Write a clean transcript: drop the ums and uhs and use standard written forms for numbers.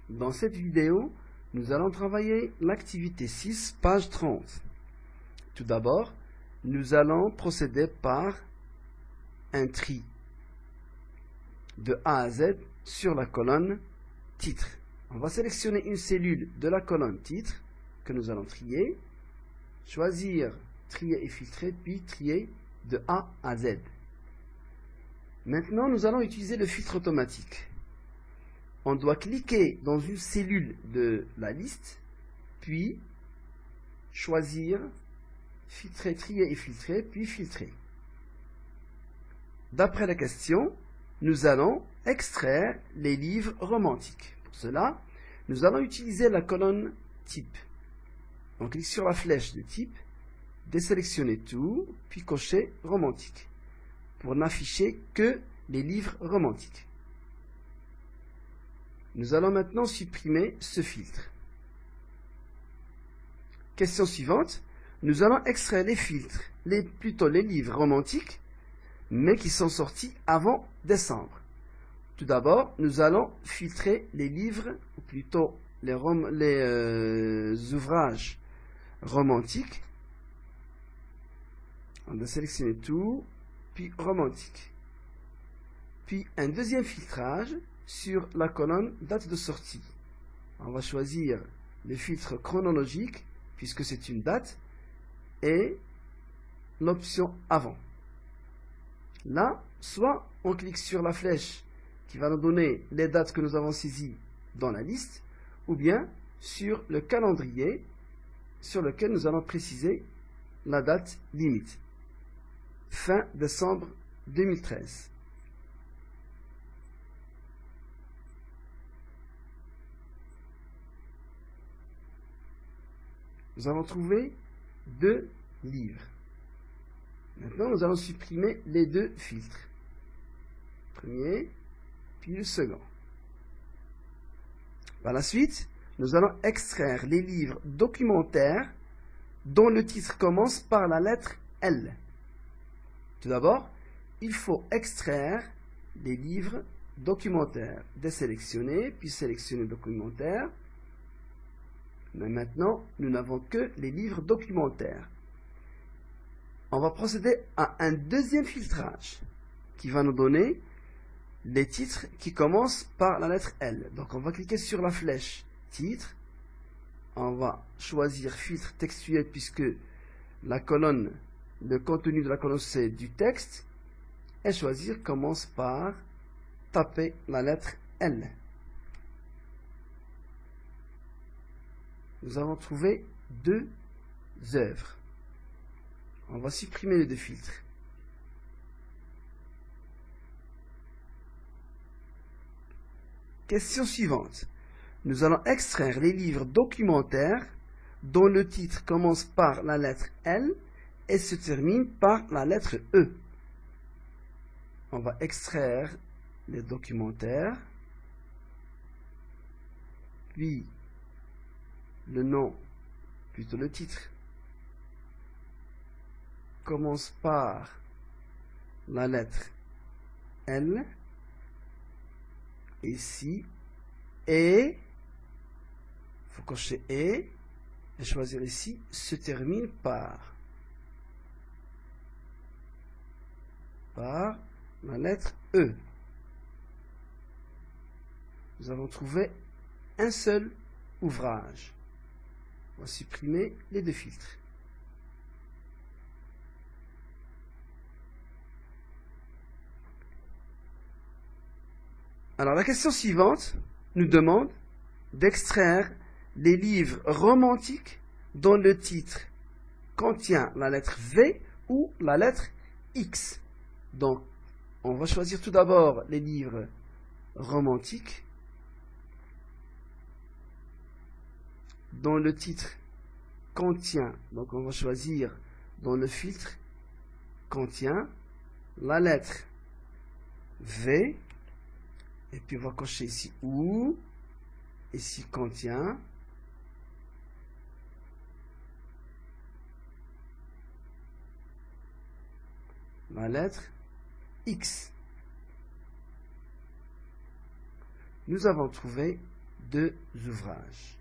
Dans cette vidéo, nous allons travailler l'activité 6, page 30. Tout d'abord, nous allons procéder par un tri de A à Z sur la colonne titre. On va sélectionner une cellule de la colonne titre que nous allons trier, choisir trier et filtrer, puis trier de A à Z. Maintenant, nous allons utiliser le filtre automatique. On doit cliquer dans une cellule de la liste, puis choisir filtrer, trier et filtrer, puis filtrer. D'après la question, nous allons extraire les livres romantiques. Pour cela, nous allons utiliser la colonne type. On clique sur la flèche de type, désélectionner tout, puis cocher romantique, pour n'afficher que les livres romantiques. Nous allons maintenant supprimer ce filtre. Question suivante, nous allons extraire les filtres, plutôt les livres romantiques, mais qui sont sortis avant décembre. Tout d'abord, nous allons filtrer les livres, ou plutôt les ouvrages romantiques. On va sélectionner tout, puis romantique. Puis un deuxième filtrage sur la colonne date de sortie. On va choisir le filtre chronologique, puisque c'est une date, et l'option avant. Là, soit on clique sur la flèche qui va nous donner les dates que nous avons saisies dans la liste, ou bien sur le calendrier sur lequel nous allons préciser la date limite. Fin décembre 2013. Nous avons trouvé deux livres. Maintenant, nous allons supprimer les deux filtres. Premier, puis le second. Par la suite, nous allons extraire les livres documentaires dont le titre commence par la lettre L. Tout d'abord, il faut extraire les livres documentaires. Désélectionner, puis sélectionner documentaire. Mais maintenant, nous n'avons que les livres documentaires. On va procéder à un deuxième filtrage qui va nous donner les titres qui commencent par la lettre L. Donc, on va cliquer sur la flèche titre. On va choisir filtre textuel puisque la colonne, le contenu de la colonne c'est du texte. Et choisir commence par taper la lettre L. Nous avons trouvé deux œuvres. On va supprimer les deux filtres. Question suivante. Nous allons extraire les livres documentaires dont le titre commence par la lettre L et se termine par la lettre E. On va extraire les documentaires, puis le nom, plutôt le titre, commence par la lettre L, ici, et, il faut cocher et choisir ici, se termine par la lettre E. Nous avons trouvé un seul ouvrage. On va supprimer les deux filtres. Alors, la question suivante nous demande d'extraire les livres romantiques dont le titre contient la lettre V ou la lettre X. Donc, on va choisir tout d'abord les livres romantiques dont le titre contient, donc on va choisir dans le filtre contient la lettre V, et puis on va cocher ici ou, ici contient la lettre X. Nous avons trouvé deux ouvrages.